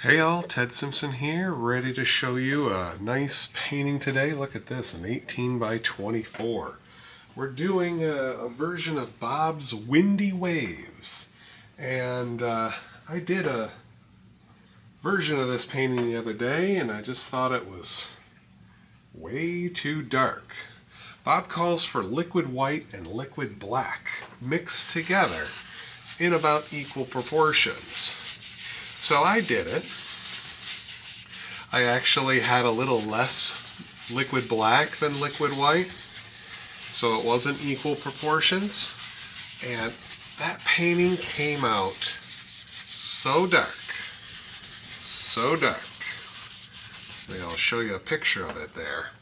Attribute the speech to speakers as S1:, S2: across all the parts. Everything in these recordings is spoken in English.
S1: Hey all, Ted Simpson here, ready to show you a nice painting today. Look at this, an 18 by 24. We're doing a version of Bob's Windy Waves. And I did a version of this painting the other day and I just thought it was way too dark. Bob calls for liquid white and liquid black mixed together in about equal proportions. So I did it. I actually had a little less liquid black than liquid white, so it wasn't equal proportions. And that painting came out so dark, so dark. Maybe I'll show you a picture of it there.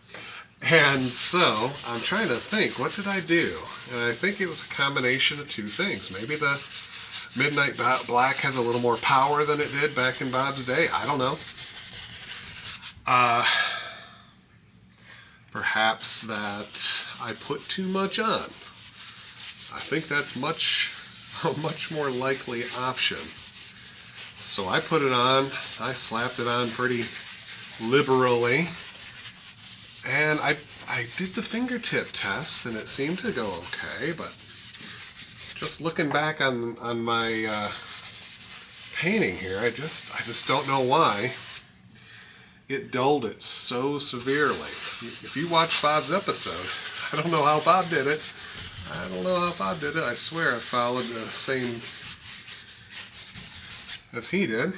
S1: And so I'm trying to think, what did I do? And I think it was a combination of two things. Maybe the Midnight Black has a little more power than it did back in Bob's day. I don't know. Perhaps that I put too much on. I think that's a much more likely option. So I put it on. I slapped it on pretty liberally. And I did the fingertip test and it seemed to go okay, but just looking back on my painting here, I just don't know why it dulled it so severely. If you watch Bob's episode, I don't know how Bob did it. I swear I followed the same as he did.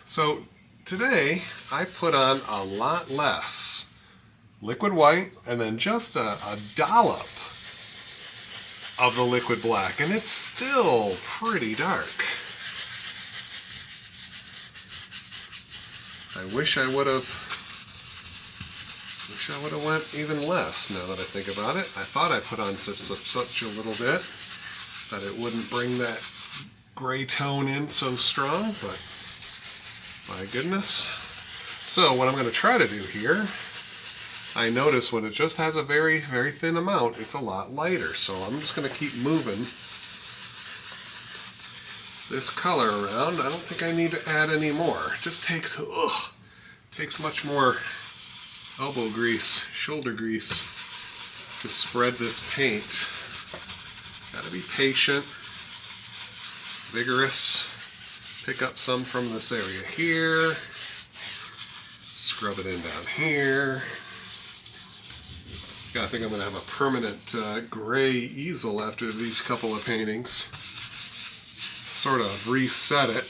S1: So today I put on a lot less liquid white and then just a dollop of the liquid black, and it's still pretty dark. I wish I would have went even less now that I think about it. I thought I put on such a little bit that it wouldn't bring that gray tone in so strong, but my goodness. So what I'm going to try to do here, I notice when it just has a very, very thin amount, it's a lot lighter. So I'm just going to keep moving this color around. I don't think I need to add any more. It just takes much more elbow grease, shoulder grease to spread this paint. Gotta be patient, vigorous. Pick up some from this area here. Scrub it in down here. I think I'm going to have a permanent gray easel after these couple of paintings. Sort of reset it.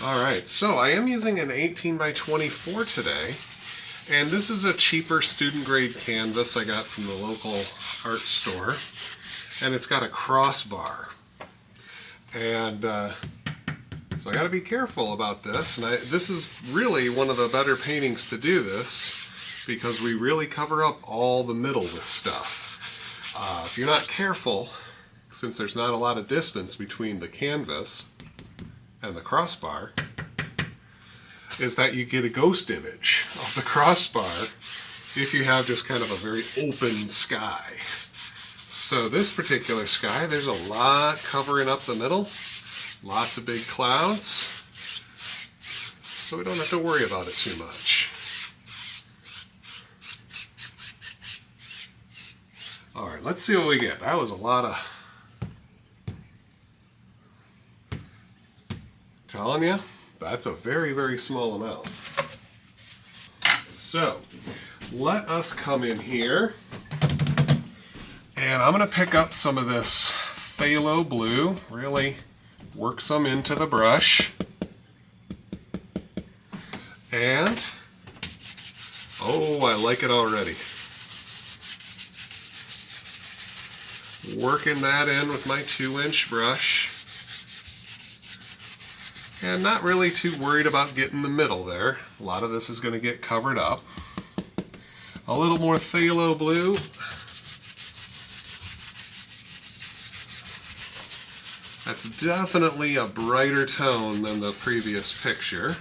S1: Alright, so I am using an 18 by 24 today. And this is a cheaper student grade canvas I got from the local art store. And it's got a crossbar. And so I got to be careful about this. And this is really one of the better paintings to do this because we really cover up all the middle with stuff. If you're not careful, since there's not a lot of distance between the canvas and the crossbar, is that you get a ghost image of the crossbar if you have just kind of a very open sky. So this particular sky, there's a lot covering up the middle, lots of big clouds, so we don't have to worry about it too much. Alright, let's see what we get. That was a lot of... Telling you, that's a very, very small amount. So, let us come in here. And I'm going to pick up some of this phthalo blue, really work some into the brush. And, oh, I like it already. Working that in with my 2-inch brush. And not really too worried about getting the middle there. A lot of this is going to get covered up. A little more phthalo blue. That's definitely a brighter tone than the previous picture.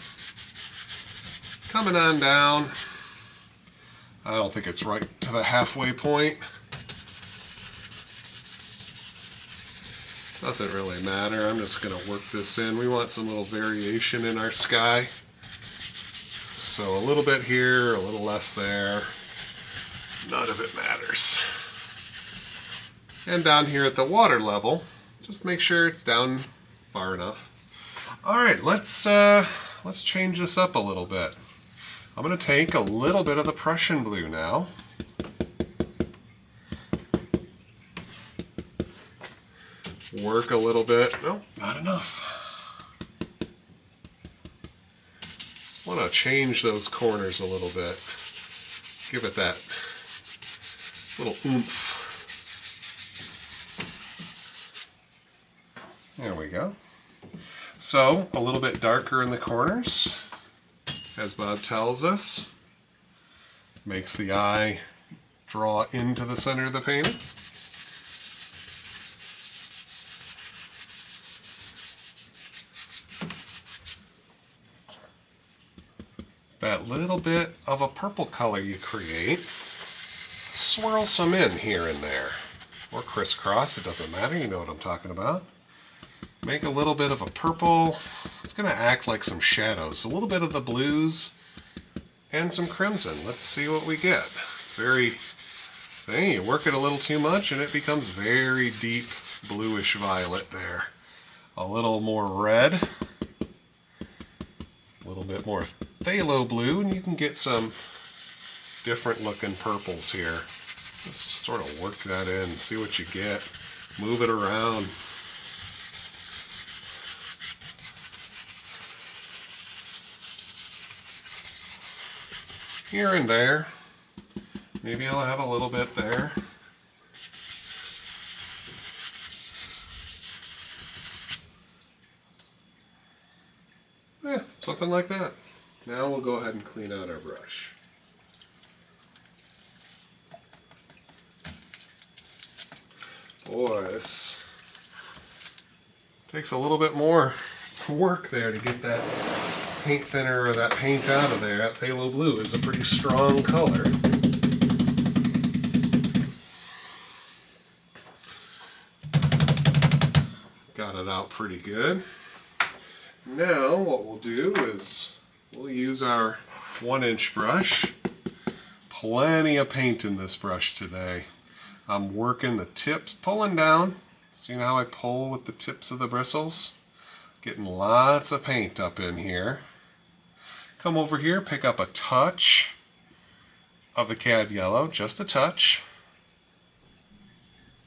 S1: Coming on down, I don't think it's right to the halfway point. Doesn't really matter. I'm just going to work this in. We want some little variation in our sky. So a little bit here, a little less there. None of it matters. And down here at the water level, just make sure it's down far enough. All right, let's change this up a little bit. I'm going to take a little bit of the Prussian blue now. Work a little bit. Nope, not enough. Want to change those corners a little bit. Give it that little oomph. There we go. So, a little bit darker in the corners, as Bob tells us. Makes the eye draw into the center of the painting. That little bit of a purple color you create, swirl some in here and there. Or crisscross, it doesn't matter, you know what I'm talking about. Make a little bit of a purple. It's going to act like some shadows. A little bit of the blues and some crimson. Let's see what we get. You work it a little too much and it becomes very deep bluish violet there. A little more red. A little bit more phthalo blue, and you can get some different looking purples here. Just sort of work that in, see what you get. Move it around. Here and there. Maybe I'll have a little bit there. Yeah, something like that. Now we'll go ahead and clean out our brush. Boy, this takes a little bit more work there to get that paint thinner or that paint out of there. That phthalo blue is a pretty strong color. Got it out pretty good. Now what we'll do is we'll use our 1-inch brush. Plenty of paint in this brush today. I'm working the tips, pulling down. See how I pull with the tips of the bristles? Getting lots of paint up in here. Come over here, pick up a touch of the cad yellow, just a touch.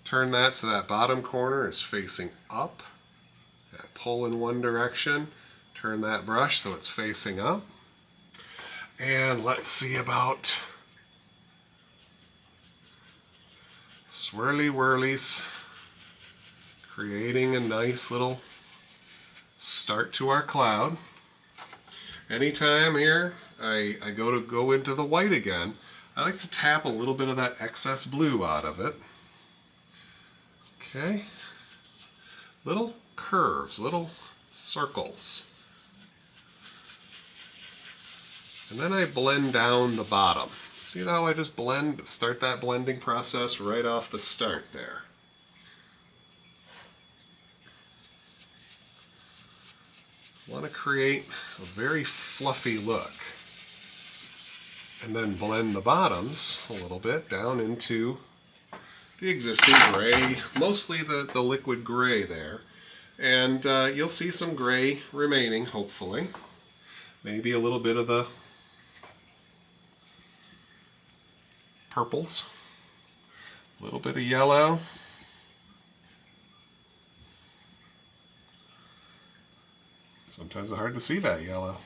S1: Turn that so that bottom corner is facing up. Pull in one direction, turn that brush so it's facing up. And let's see about swirly whirlies, creating a nice little start to our cloud. Anytime here I go into the white again, I like to tap a little bit of that excess blue out of it. Okay, little curves, little circles. And then I blend down the bottom. See how I just start that blending process right off the start there. I want to create a very fluffy look. And then blend the bottoms a little bit down into the existing gray, mostly the liquid gray there. And you'll see some gray remaining, hopefully. Maybe a little bit of the purples. A little bit of yellow. Sometimes it's hard to see that yellow.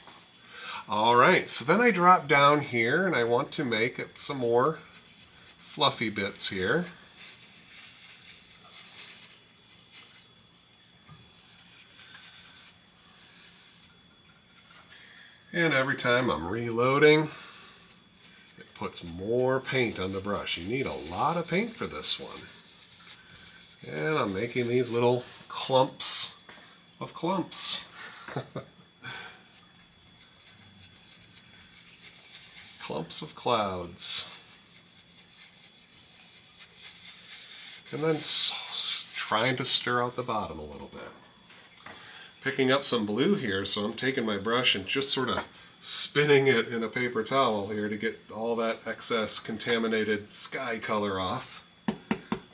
S1: Alright, so then I drop down here and I want to make some more fluffy bits here. And every time I'm reloading, it puts more paint on the brush. You need a lot of paint for this one. And I'm making these little clumps of clumps. Clumps of clouds. And then trying to stir out the bottom a little bit. Picking up some blue here, so I'm taking my brush and just sort of spinning it in a paper towel here to get all that excess contaminated sky color off.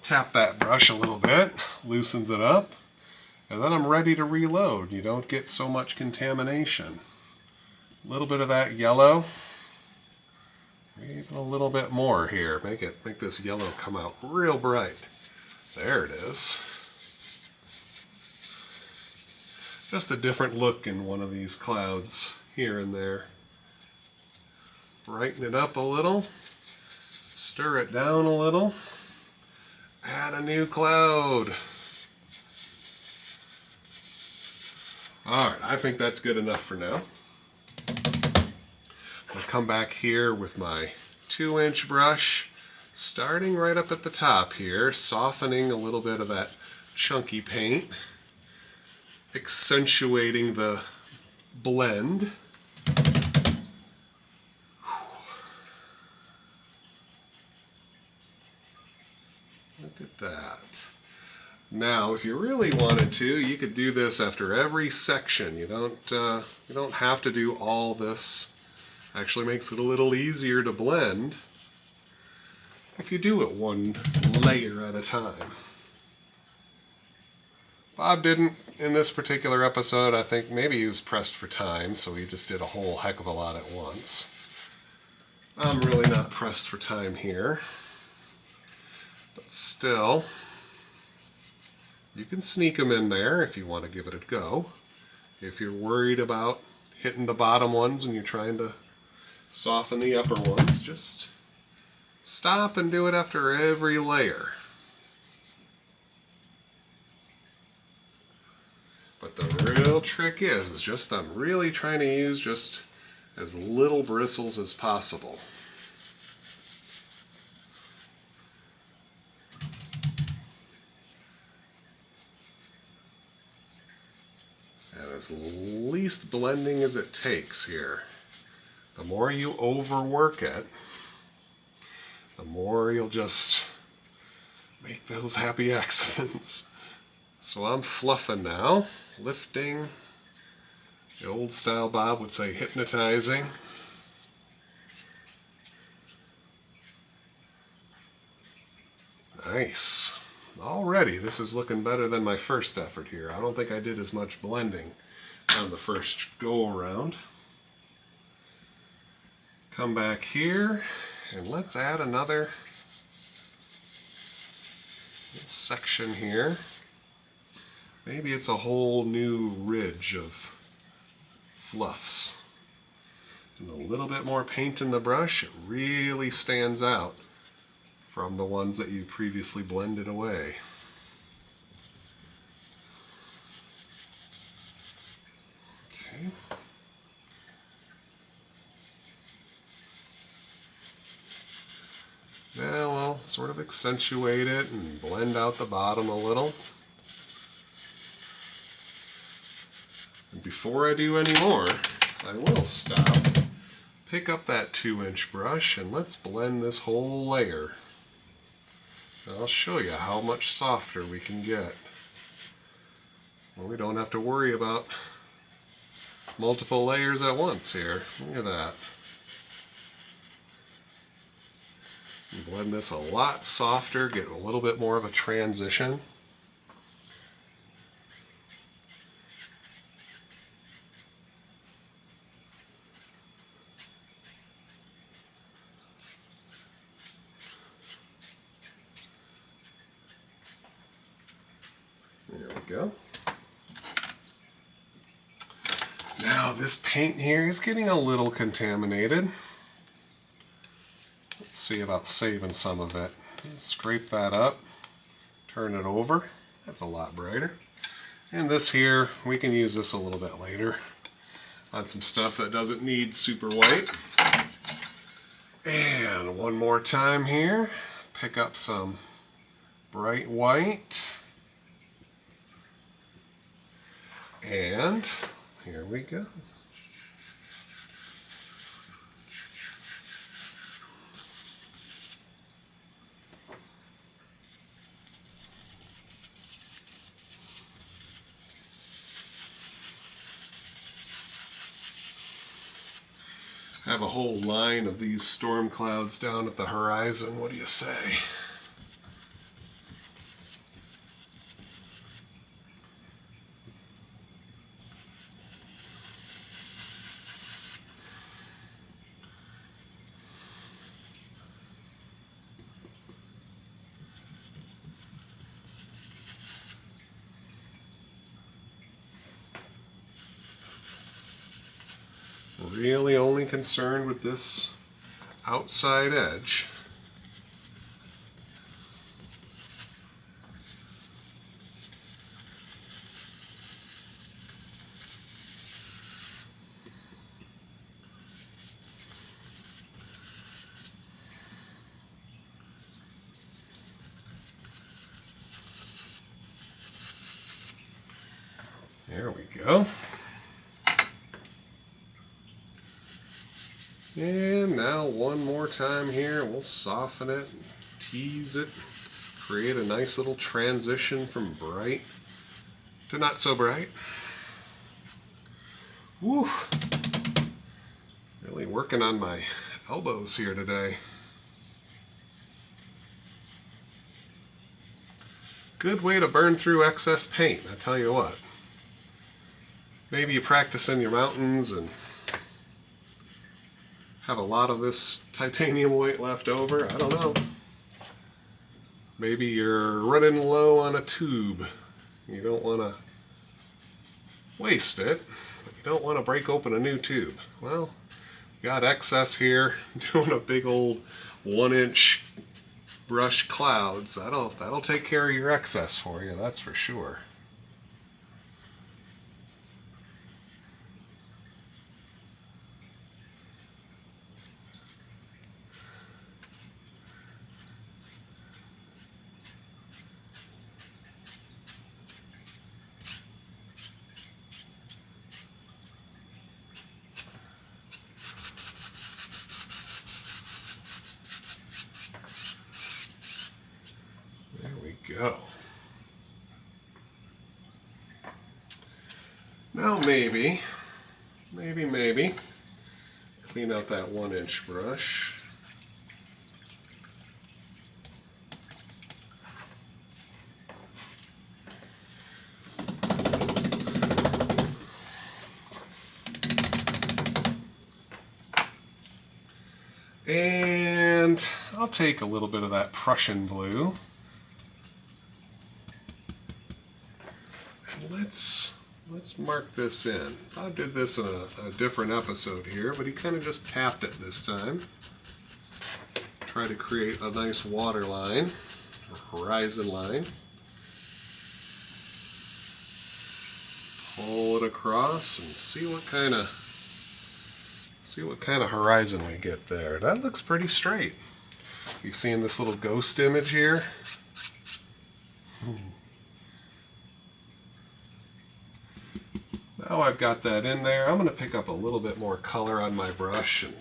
S1: Tap that brush a little bit, loosens it up, and then I'm ready to reload. You don't get so much contamination. A little bit of that yellow, even a little bit more here. Make this yellow come out real bright. There it is. Just a different look in one of these clouds here and there. Brighten it up a little, stir it down a little, add a new cloud. Alright, I think that's good enough for now. I'll come back here with my 2-inch brush, starting right up at the top here, softening a little bit of that chunky paint, accentuating the blend. Look at that. Now, if you really wanted to, you could do this after every section. You don't have to do all this. Actually makes it a little easier to blend if you do it one layer at a time. Bob didn't in this particular episode. I think maybe he was pressed for time, so he just did a whole heck of a lot at once. I'm really not pressed for time here. But still, you can sneak them in there if you want to give it a go. If you're worried about hitting the bottom ones and you're trying to soften the upper ones, just stop and do it after every layer. But the real trick is just I'm really trying to use just as little bristles as possible. And as least blending as it takes here. The more you overwork it, the more you'll just make those happy accidents. So I'm fluffing now, lifting. The old style Bob would say hypnotizing. Nice. Already, this is looking better than my first effort here. I don't think I did as much blending on the first go around. Come back here and let's add another section here. Maybe it's a whole new ridge of fluffs. And a little bit more paint in the brush, it really stands out from the ones that you previously blended away. Okay. Now I'll sort of accentuate it and blend out the bottom a little. And before I do any more, I will stop, pick up that 2-inch brush, and let's blend this whole layer. And I'll show you how much softer we can get. Well, we don't have to worry about multiple layers at once here. Look at that. Blend this a lot softer, get a little bit more of a transition. There we go. Now this paint here is getting a little contaminated. Let's see about saving some of it. Scrape that up, turn it over. That's a lot brighter. And this here, we can use this a little bit later on some stuff that doesn't need super white. And one more time here, pick up some bright white. And here we go. Have a whole line of these storm clouds down at the horizon. What do you say? Really only concerned with this outside edge. There we go. And now one more time here, we'll soften it, tease it, create a nice little transition from bright to not so bright. Woo! Really working on my elbows here today. Good way to burn through excess paint, I tell you what. Maybe you practice in your mountains and have a lot of this titanium white left over, I don't know. Maybe you're running low on a tube. You don't want to waste it, but you don't want to break open a new tube. Well, got excess here, doing a big old 1-inch brush clouds. That'll take care of your excess for you, that's for sure. Go. Now maybe, clean out that 1-inch brush. And I'll take a little bit of that Prussian blue. Let's mark this in. Bob did this in a different episode here, but he kind of just tapped it this time. Try to create a nice water line, or horizon line. Pull it across and see what kind of horizon we get there. That looks pretty straight. You seeing this little ghost image here? Now I've got that in there, I'm going to pick up a little bit more color on my brush and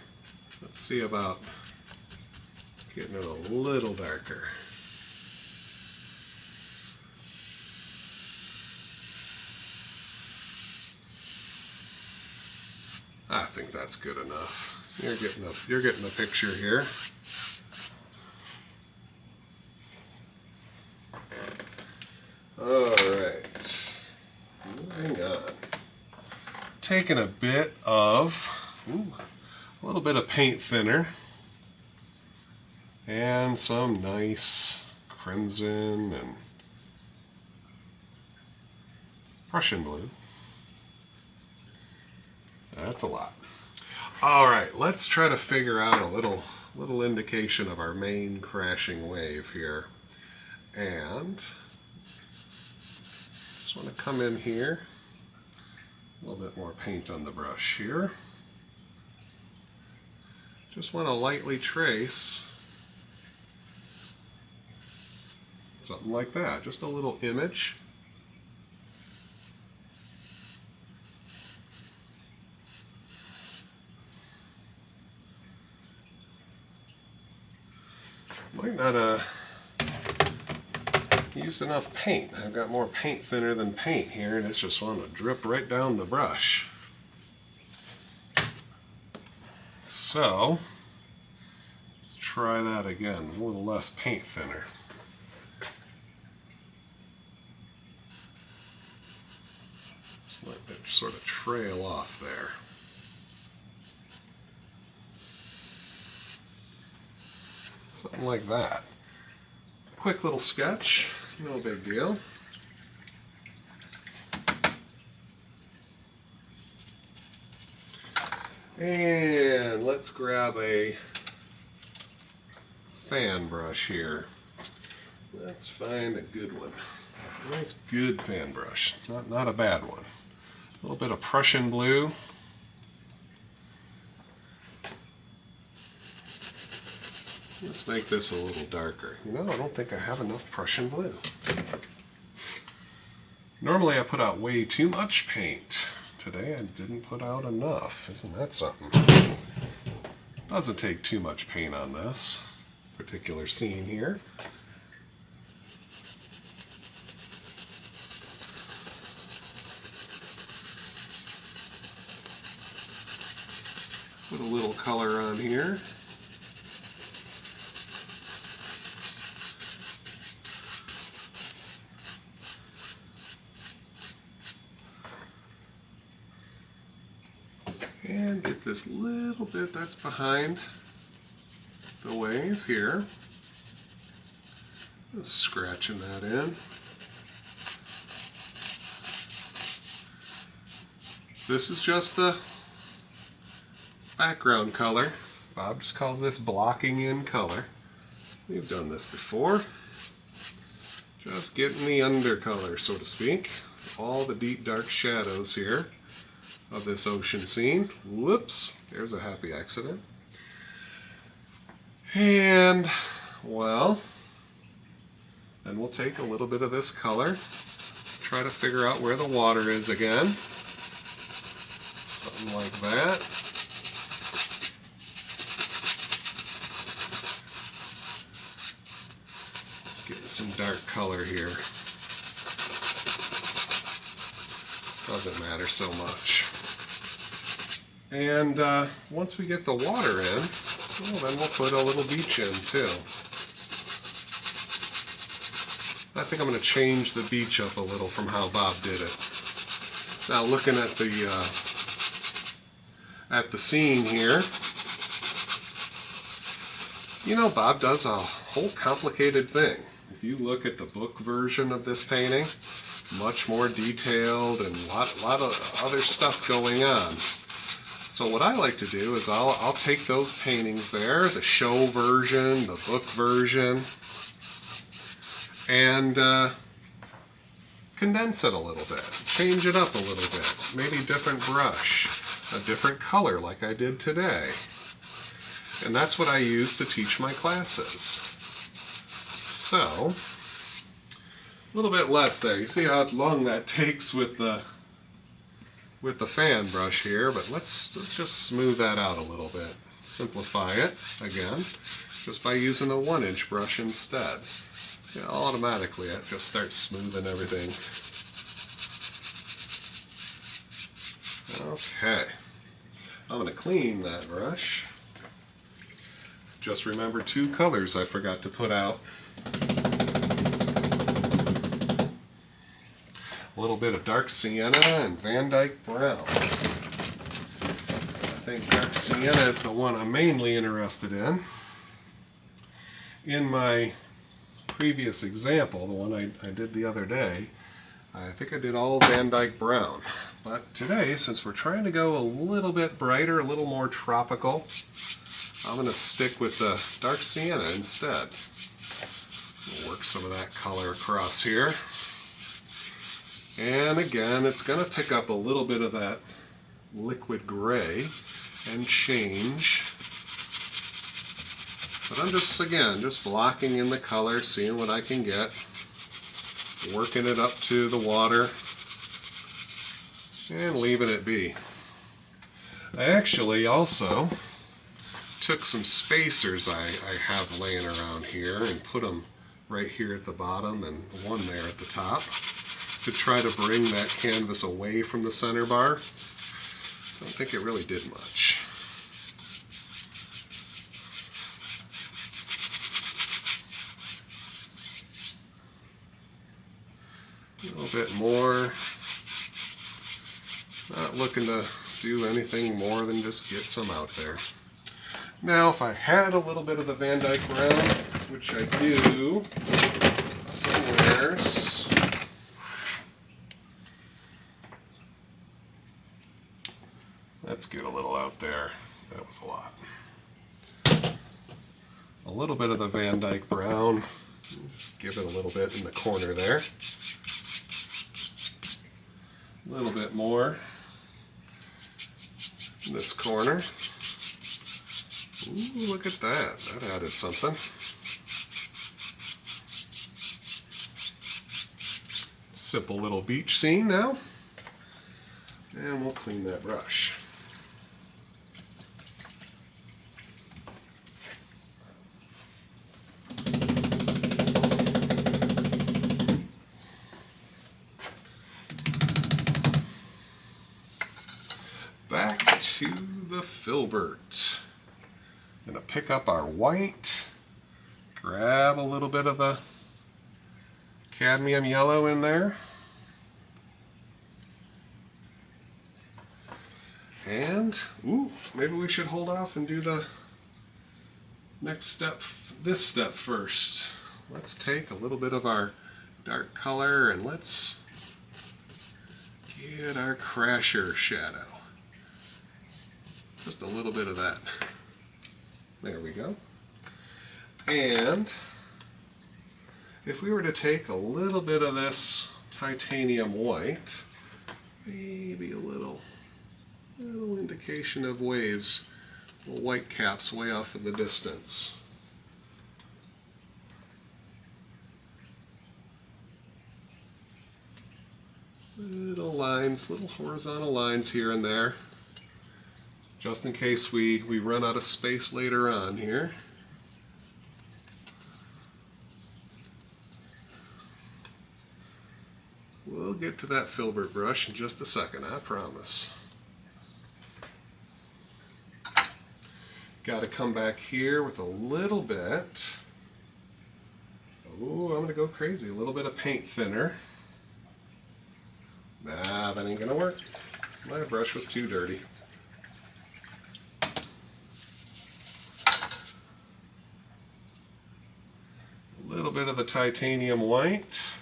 S1: let's see about getting it a little darker. I think that's good enough. You're getting the picture here. All right, moving on. Taking a little bit of paint thinner and some nice crimson and Prussian blue. That's a lot. All right, let's try to figure out a little indication of our main crashing wave here. And just want to come in here. A little bit more paint on the brush here. Just want to lightly trace something like that, just a little image. Might not use enough paint. I've got more paint thinner than paint here, and it's just want to drip right down the brush. So let's try that again, a little less paint thinner. Just let it sort of trail off there. Something like that. Quick little sketch, no big deal. And let's grab a fan brush here. Let's find a good one. A nice good fan brush, not a bad one. A little bit of Prussian blue. Let's make this a little darker. You know, I don't think I have enough Prussian blue. Normally I put out way too much paint. Today I didn't put out enough. Isn't that something? Doesn't take too much paint on this particular scene here. Put a little color on here. And get this little bit that's behind the wave here. Just scratching that in. This is just the background color. Bob just calls this blocking in color. We've done this before. Just getting the undercolor, so to speak. All the deep dark shadows here of this ocean scene. Whoops, there's a happy accident. And, well, then we'll take a little bit of this color, try to figure out where the water is again. Something like that. Getting some dark color here. Doesn't matter so much. And once we get the water in, well, then we'll put a little beach in too. I think I'm going to change the beach up a little from how Bob did it. Now looking at the scene here, you know, Bob does a whole complicated thing. If you look at the book version of this painting, much more detailed and a lot of other stuff going on. So what I like to do is I'll take those paintings there, the show version, the book version, and condense it a little bit, change it up a little bit, maybe different brush, a different color like I did today. And that's what I use to teach my classes. So, a little bit less there. You see how long that takes with the fan brush here, but let's just smooth that out a little bit. Simplify it again, just by using a 1-inch brush instead. Yeah, automatically it just starts smoothing everything. Okay, I'm going to clean that brush. Just remember 2 colors I forgot to put out. A little bit of dark sienna and Van Dyke brown. I think dark sienna is the one I'm mainly interested in. In my previous example, the one I did the other day, I think I did all Van Dyke brown. But today, since we're trying to go a little bit brighter, a little more tropical, I'm going to stick with the dark sienna instead. We'll work some of that color across here. And again, it's going to pick up a little bit of that liquid gray and change. But I'm just blocking in the color, seeing what I can get, working it up to the water, and leaving it be. I actually also took some spacers I have laying around here and put them right here at the bottom and one there at the top, to try to bring that canvas away from the center bar. I don't think it really did much. bit more. Not looking to do anything more than just get some out there. Now, if I had a little bit of the Van Dyke Brown, which I do somewhere, let's get a little out there. That was a lot. A little bit of the Van Dyke Brown. Just give it a little bit in the corner there. A little bit more in this corner. Ooh, look at that. That added something. Simple little beach scene now. And we'll clean that brush. Back to the filbert. Gonna pick up our white, grab a little bit of the cadmium yellow in there, and ooh, maybe we should hold off and do the next step, this step first. Let's take a little bit of our dark color and let's get our crasher shadow. Just a little bit of that. There we go. And if we were to take a little bit of this titanium white, maybe a little indication of waves, little white caps way off in the distance. Little lines, little horizontal lines here and there, just in case we run out of space later on here. We'll get to that filbert brush in just a second, I promise. Got to come back here with a little bit. Oh, I'm going to go crazy. A little bit of paint thinner. Nah, that ain't going to work. My brush was too dirty. A little bit of the titanium white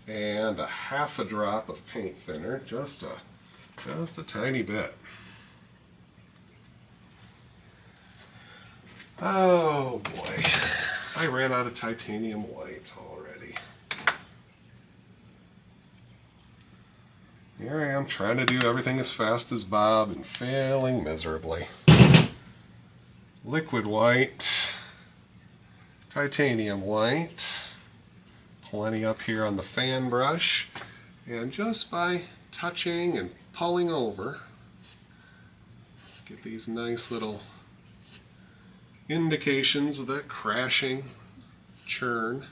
S1: and a half a drop of paint thinner, just a tiny bit. Oh boy, I ran out of titanium white already. Here I am trying to do everything as fast as Bob and failing miserably. Liquid white, titanium white, plenty up here on the fan brush, and just by touching and pulling over, get these nice little indications of that crashing churn.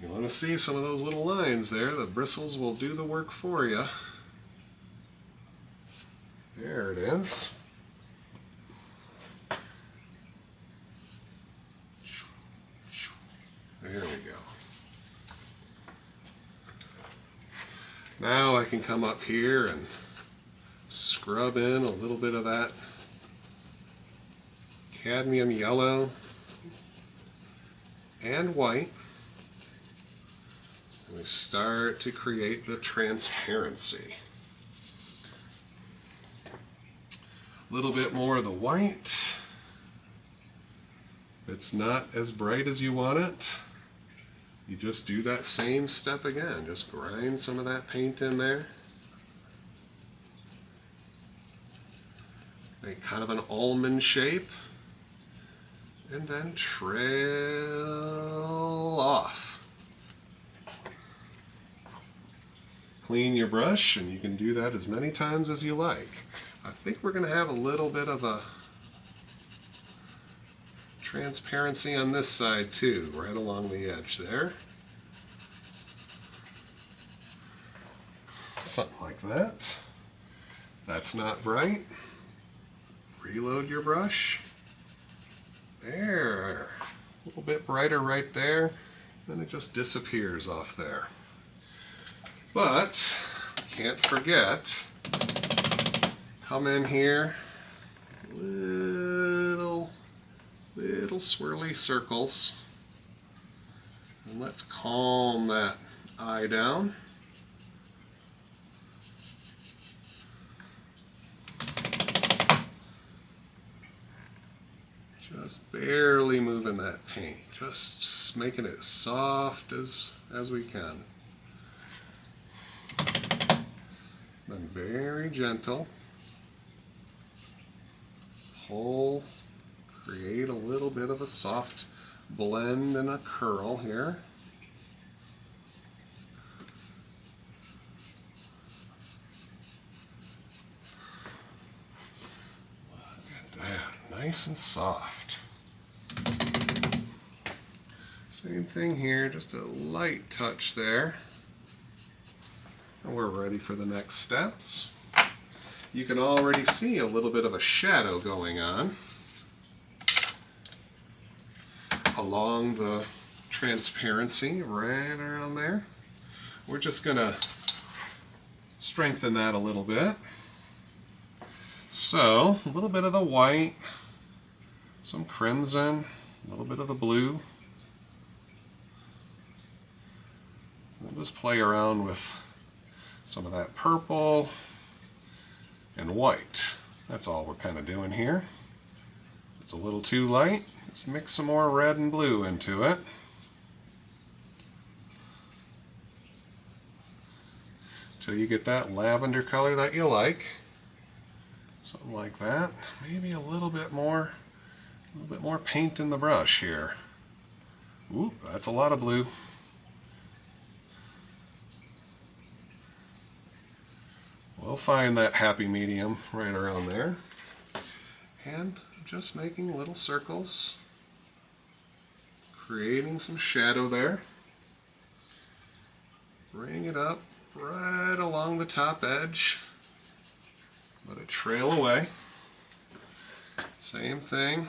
S1: You want to see some of those little lines there, the bristles will do the work for you. There it is. There we go. Now I can come up here and scrub in a little bit of that cadmium yellow and white. And we start to create the transparency. A little bit more of the white. If it's not as bright as you want it, you just do that same step again. Just grind some of that paint in there. Make kind of an almond shape. And then trail off. Clean your brush, and you can do that as many times as you like. I think we're going to have a little bit of a transparency on this side too, right along the edge there. Something like that. That's not bright. Reload your brush. There. A little bit brighter right there. Then it just disappears off there. But, can't forget, come in here, little swirly circles. And let's calm that eye down. Just barely moving that paint, just making it soft as we can. Then very gentle. Pull, create a little bit of a soft blend and a curl here. Look at that, nice and soft. Same thing here, just a light touch there. And we're ready for the next steps. You can already see a little bit of a shadow going on along the transparency right around there. We're just going to strengthen that a little bit. So, a little bit of the white, some crimson, a little bit of the blue. We'll just play around with some of that purple and white. That's all we're kind of doing here. If it's a little too light, just mix some more red and blue into it. Till you get that lavender color that you like. Something like that. Maybe a little bit more paint in the brush here. Ooh, that's a lot of blue. We'll find that happy medium right around there. And just making little circles, creating some shadow there. Bring it up right along the top edge. Let it trail away. Same thing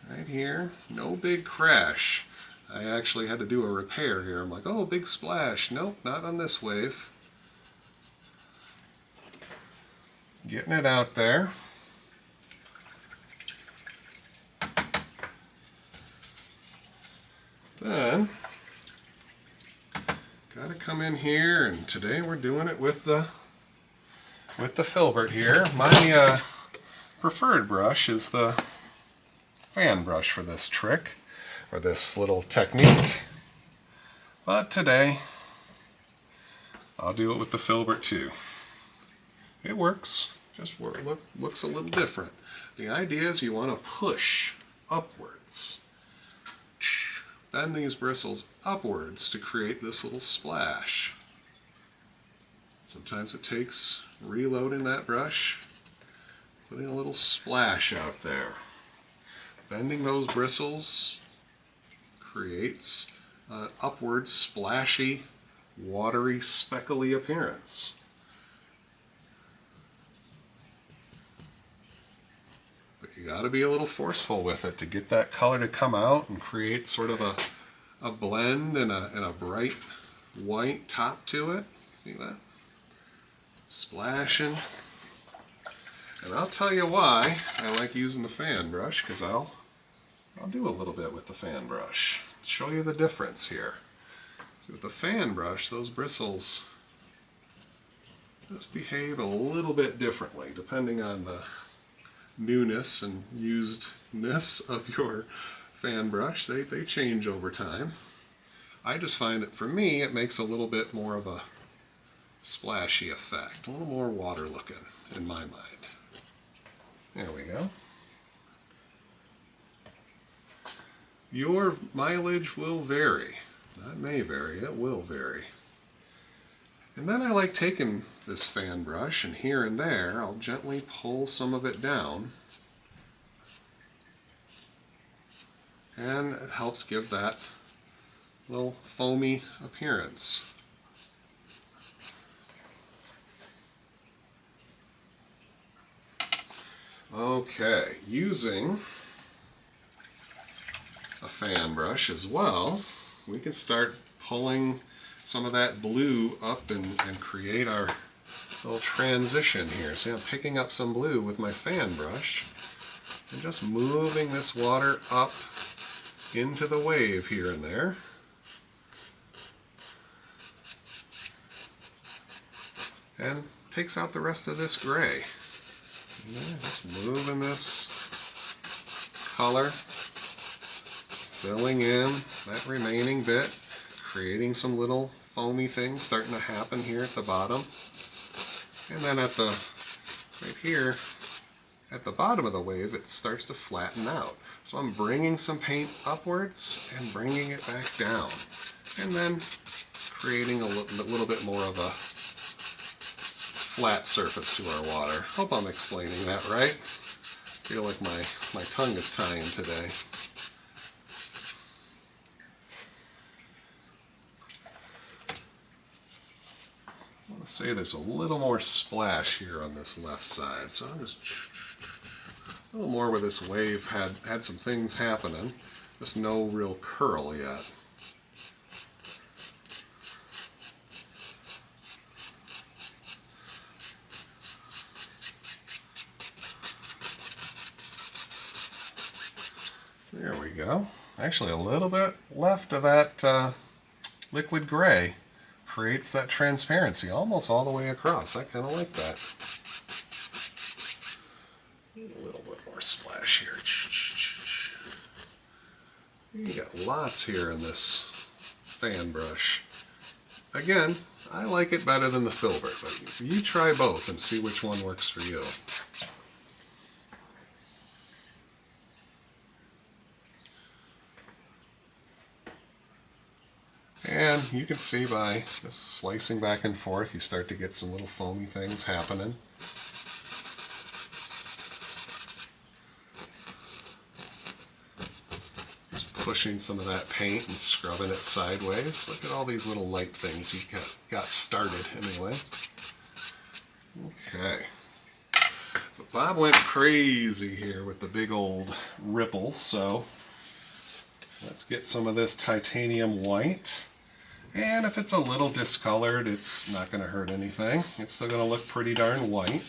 S1: right here. No big crash. I actually had to do a repair here. I'm like, oh, big splash. Nope, not on this wave. Getting it out there. Then, gotta come in here, and today we're doing it with the filbert here. My preferred brush is the fan brush for this trick, or this little technique. But today, I'll do it with the filbert too. It works, just looks a little different. The idea is you want to push upwards. Bend these bristles upwards to create this little splash. Sometimes it takes reloading that brush, putting a little splash out there. Bending those bristles creates an upward splashy, watery, speckly appearance. You got to be a little forceful with it to get that color to come out and create sort of a blend and a bright white top to it. See that? Splashing. And I'll tell you why I like using the fan brush, because I'll do a little bit with the fan brush. Show you the difference here. See, with the fan brush, those bristles just behave a little bit differently depending on the newness and usedness of your fan brush. They change over time. I just find that for me it makes a little bit more of a splashy effect, a little more water looking in my mind. There we go. Your mileage will vary. Not may vary, it will vary. And then I like taking this fan brush, and here and there I'll gently pull some of it down, and it helps give that little foamy appearance. Okay, using a fan brush as well, we can start pulling some of that blue up and create our little transition here. See, I'm picking up some blue with my fan brush and just moving this water up into the wave here and there. And takes out the rest of this gray. Just moving this color, filling in that remaining bit, creating some little foamy things starting to happen here at the bottom. And then right here, at the bottom of the wave, it starts to flatten out. So I'm bringing some paint upwards and bringing it back down. And then creating a little bit more of a flat surface to our water. Hope I'm explaining that right. I feel like my tongue is tying today. I want to say there's a little more splash here on this left side, so I'm just a little more where this wave had some things happening. Just no real curl yet. There we go. Actually, a little bit left of that liquid gray creates that transparency almost all the way across. I kind of like that. A little bit more splash here. You got lots here in this fan brush. Again, I like it better than the filbert, but you try both and see which one works for you. And you can see by just slicing back and forth, you start to get some little foamy things happening. Just pushing some of that paint and scrubbing it sideways. Look at all these little light things you got started anyway. Okay. But Bob went crazy here with the big old ripples, so let's get some of this titanium white. And if it's a little discolored, it's not going to hurt anything. It's still going to look pretty darn white.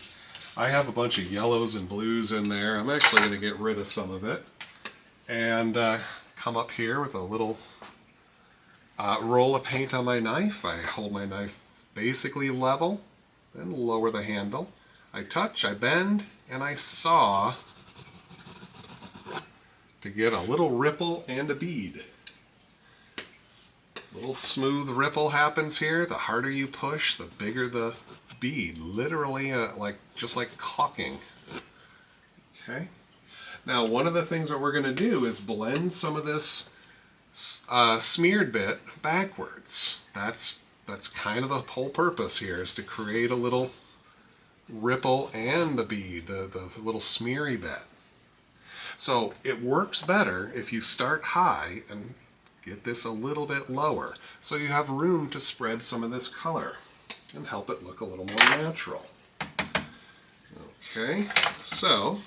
S1: I have a bunch of yellows and blues in there. I'm actually going to get rid of some of it. And come up here with a little roll of paint on my knife. I hold my knife basically level, then lower the handle. I touch, I bend, and I saw to get a little ripple and a bead. Little smooth ripple happens here. The harder you push, the bigger the bead. Literally, just like caulking. Okay. Now, one of the things that we're going to do is blend some of this smeared bit backwards. That's kind of the whole purpose here, is to create a little ripple and the bead, the little smeary bit. So it works better if you start high and get this a little bit lower, so you have room to spread some of this color and help it look a little more natural. Okay, so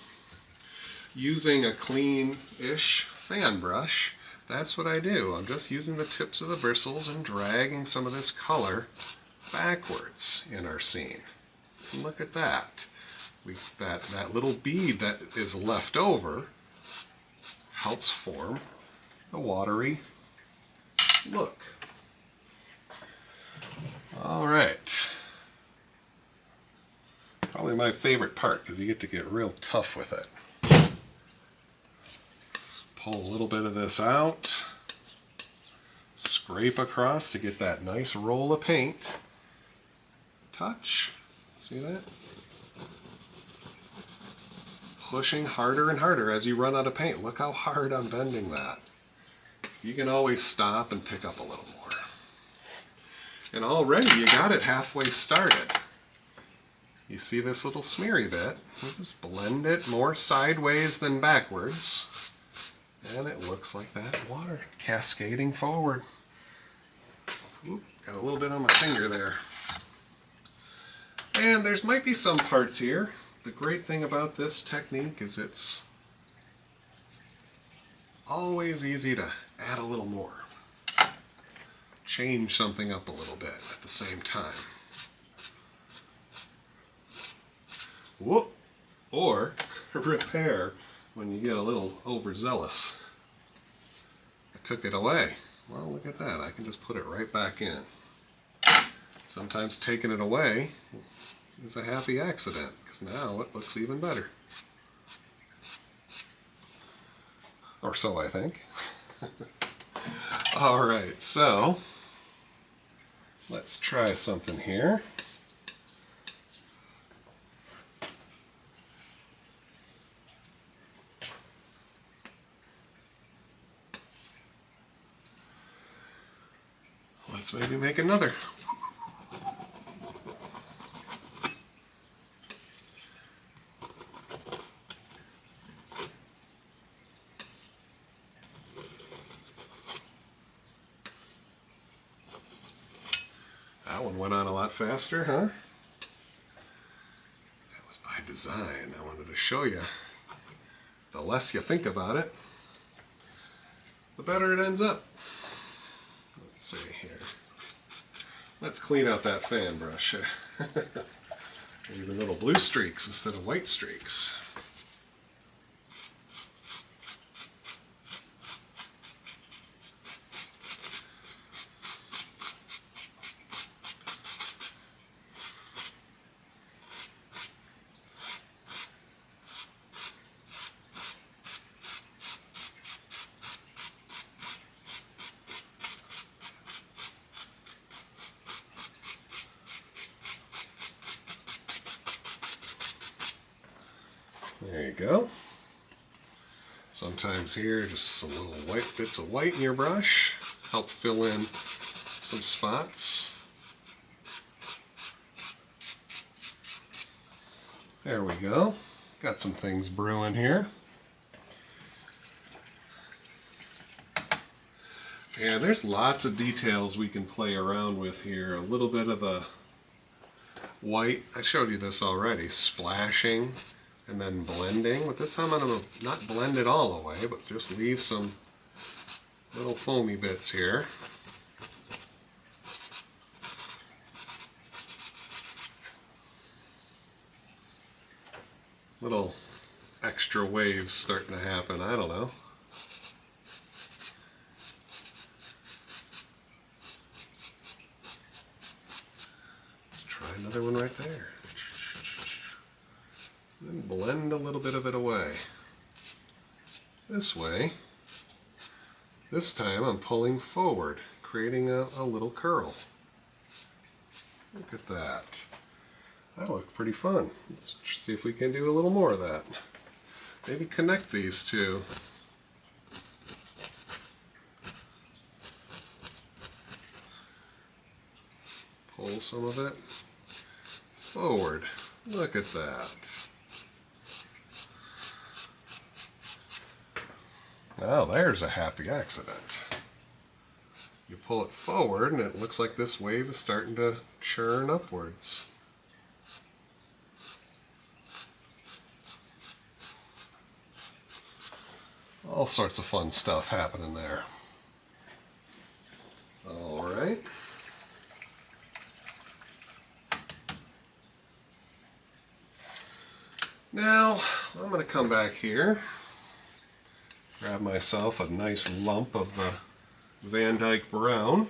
S1: using a clean-ish fan brush, that's what I do. I'm just using the tips of the bristles and dragging some of this color backwards in our scene. And look at that. That little bead that is left over helps form a watery look. All right. Probably my favorite part, because you get to get real tough with it. Pull a little bit of this out. Scrape across to get that nice roll of paint. Touch. See that? Pushing harder and harder as you run out of paint. Look how hard I'm bending that. You can always stop and pick up a little more. And already you got it halfway started. You see this little smeary bit? You just blend it more sideways than backwards. And it looks like that water cascading forward. Oop, got a little bit on my finger there. And might be some parts here the great thing about this technique is it's always easy to add a little more. Change something up a little bit at the same time. Whoop! Or repair when you get a little overzealous. I took it away. Well, look at that. I can just put it right back in. Sometimes taking it away is a happy accident, because now it looks even better. Or so I think. Alright, so let's try something here. Let's maybe make another. That one went on a lot faster, huh? That was by design. I wanted to show you. The less you think about it, the better it ends up. Let's see here. Let's clean out that fan brush. Even little blue streaks instead of white streaks. There you go. Sometimes here, just some little white bits of white in your brush help fill in some spots. There we go. Got some things brewing here. And there's lots of details we can play around with here. A little bit of a white, I showed you this already, splashing and then blending. But this time I'm going to not blend it all away, but just leave some little foamy bits here. Little extra waves starting to happen, I don't know. Let's try another one right there. Then blend a little bit of it away. This way. This time I'm pulling forward, creating a little curl. Look at that. That looked pretty fun. Let's see if we can do a little more of that. Maybe connect these two. Pull some of it forward. Look at that. Now there's a happy accident. You pull it forward and it looks like this wave is starting to churn upwards. All sorts of fun stuff happening there. All right. Now I'm going to come back here. Grab myself a nice lump of the Van Dyke Brown.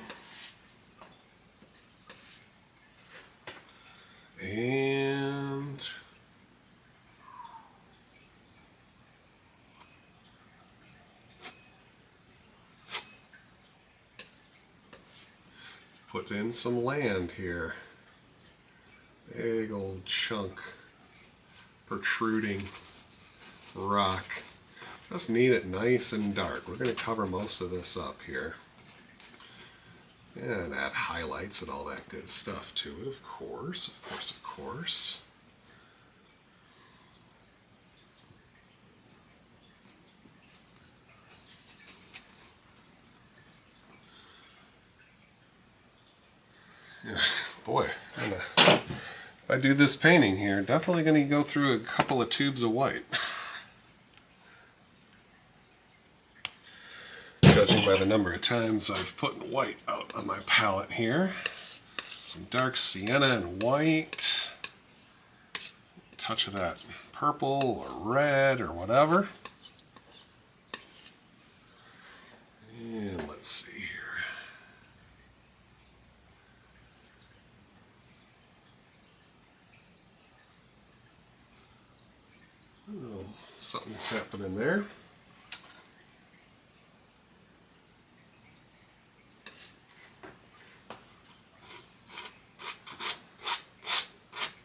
S1: And let's put in some land here. Big old chunk, protruding rock. Just need it nice and dark. We're going to cover most of this up here. And add highlights and all that good stuff to it, of course, of course, of course. Yeah, boy, I'm going to If I do this painting here, definitely going to go through a couple of tubes of white. Judging by the number of times I've put white out on my palette here. Some dark sienna and white. A touch of that purple or red or whatever. And let's see here. Oh, something's happening there.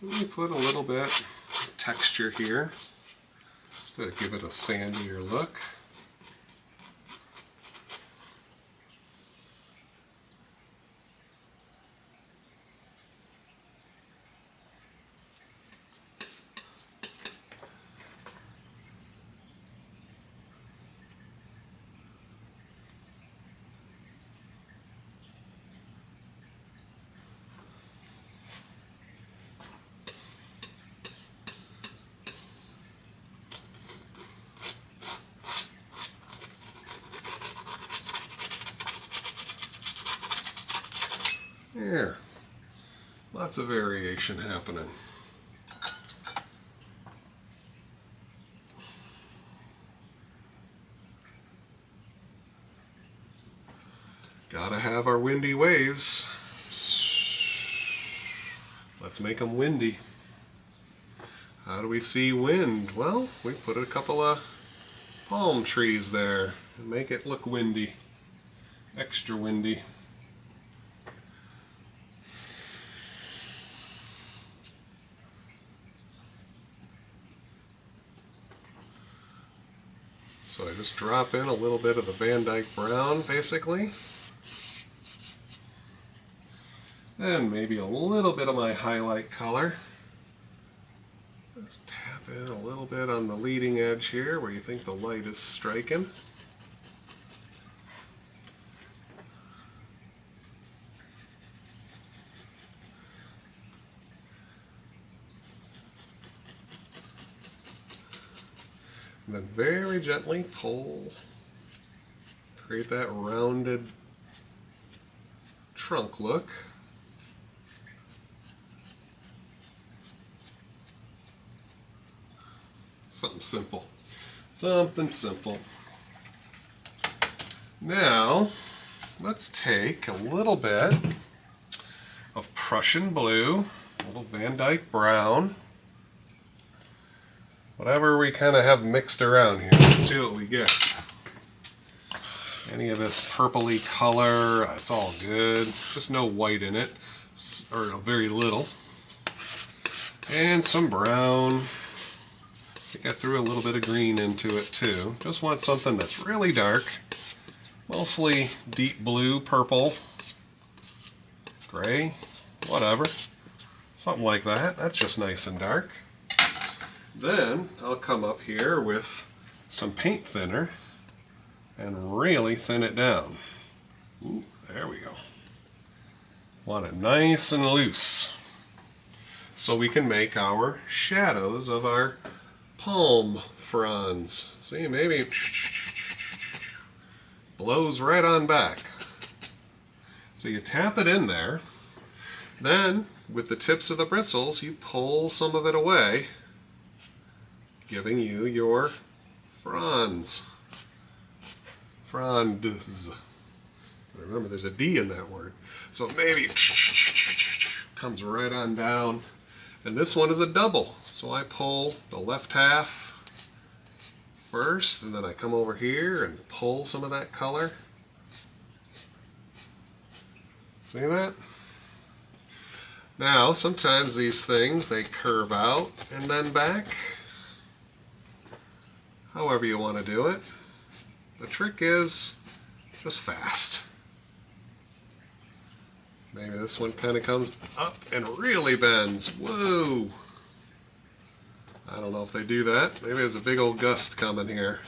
S1: Let me put a little bit of texture here, just to give it a sandier look. There, lots of variation happening. Gotta have our windy waves. Let's make them windy. How do we see wind? Well, we put a couple of palm trees there and make it look windy, extra windy. So I just drop in a little bit of the Van Dyke brown, basically. And maybe a little bit of my highlight color. Just tap in a little bit on the leading edge here where you think the light is striking. And then very gently pull, create that rounded trunk look. Something simple. Something simple. Now, let's take a little bit of Prussian blue, a little Van Dyke brown, whatever we kind of have mixed around here. Let's see what we get. Any of this purpley color, it's all good. Just no white in it, or very little. And some brown. I think I threw a little bit of green into it too. Just want something that's really dark. Mostly deep blue, purple, gray, whatever. Something like that. That's just nice and dark. Then I'll come up here with some paint thinner and really thin it down. Ooh, there we go. Want it nice and loose so we can make our shadows of our palm fronds. See, maybe blows right on back. So you tap it in there, then with the tips of the bristles you pull some of it away, giving you your fronds. Fronds. Remember, there's a D in that word. So maybe comes right on down. And this one is a double. So I pull the left half first, and then I come over here and pull some of that color. See that? Now, sometimes these things, they curve out and then back. However you want to do it. The trick is just fast. Maybe this one kind of comes up and really bends. Whoa! I don't know if they do that. Maybe there's a big old gust coming here.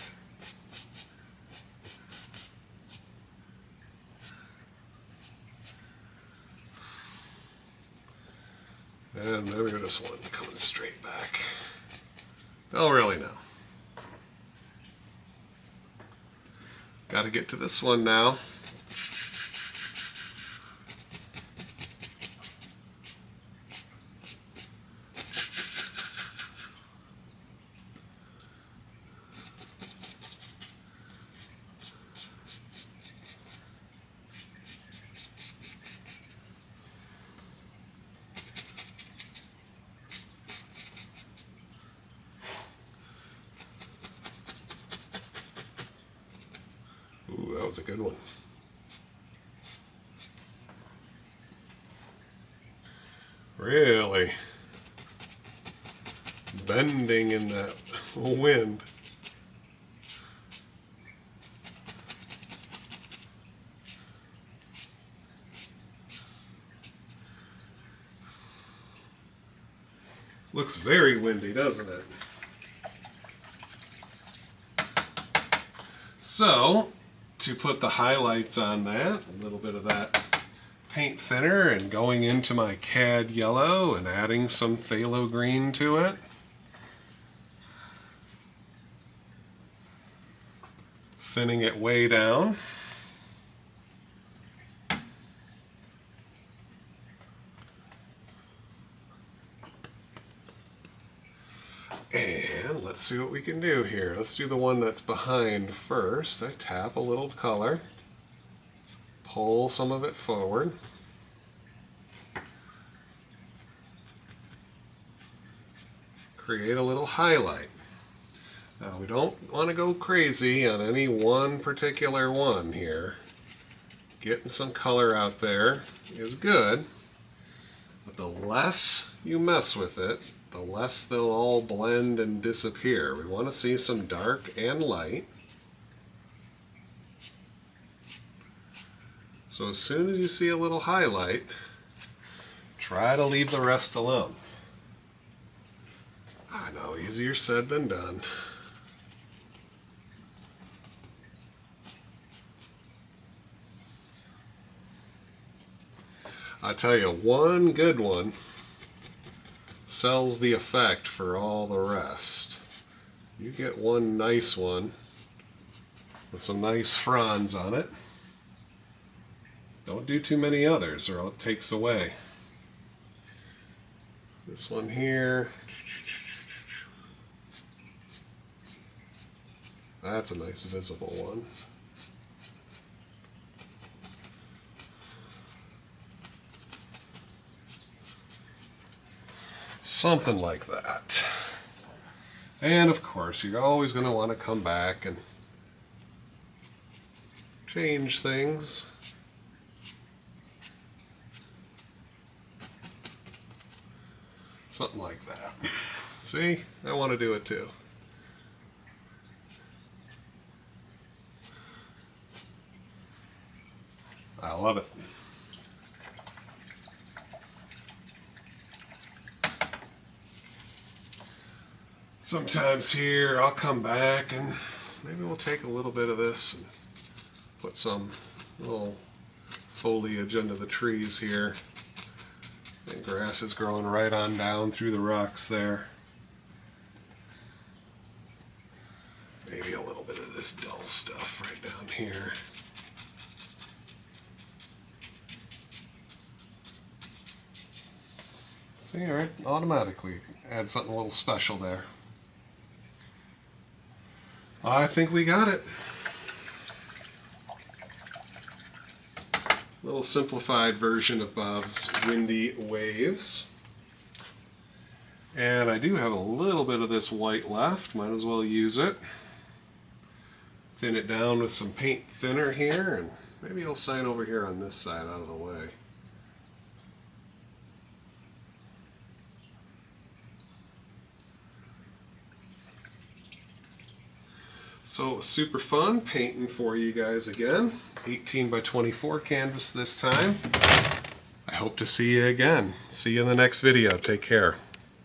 S1: And maybe this one coming straight back. Oh, really now. Got to get to this one now. Ooh, that was a good one. Really bending in that wind. Looks very windy, doesn't it? So, to put the highlights on that, a little bit of that paint thinner and going into my cad yellow and adding some phthalo green to it. Thinning it way down. And let's see what we can do here. Let's do the one that's behind first. I tap a little color, pull some of it forward. Create a little highlight. Now we don't want to go crazy on any one particular one here. Getting some color out there is good, but the less you mess with it, the less they'll all blend and disappear. We want to see some dark and light. So as soon as you see a little highlight, try to leave the rest alone. I know, easier said than done. I tell you, one good one sells the effect for all the rest. You get one nice one with some nice fronds on it. Don't do too many others or it takes away. This one here. That's a nice visible one. Something like that. And of course, you're always going to want to come back and change things. Something like that. See? I want to do it too. I love it. Sometimes here I'll come back and maybe we'll take a little bit of this and put some little foliage under the trees here. And grass is growing right on down through the rocks there. Maybe a little bit of this dull stuff right down here. See, all right, automatically add something a little special there. I think we got it. Little simplified version of Bob's Windy Waves. And I do have a little bit of this white left, might as well use it. Thin it down with some paint thinner here, and maybe I'll sign over here on this side out of the way. So super fun painting for you guys again. 18 by 24 canvas this time. I hope to see you again. See you in the next video. Take care.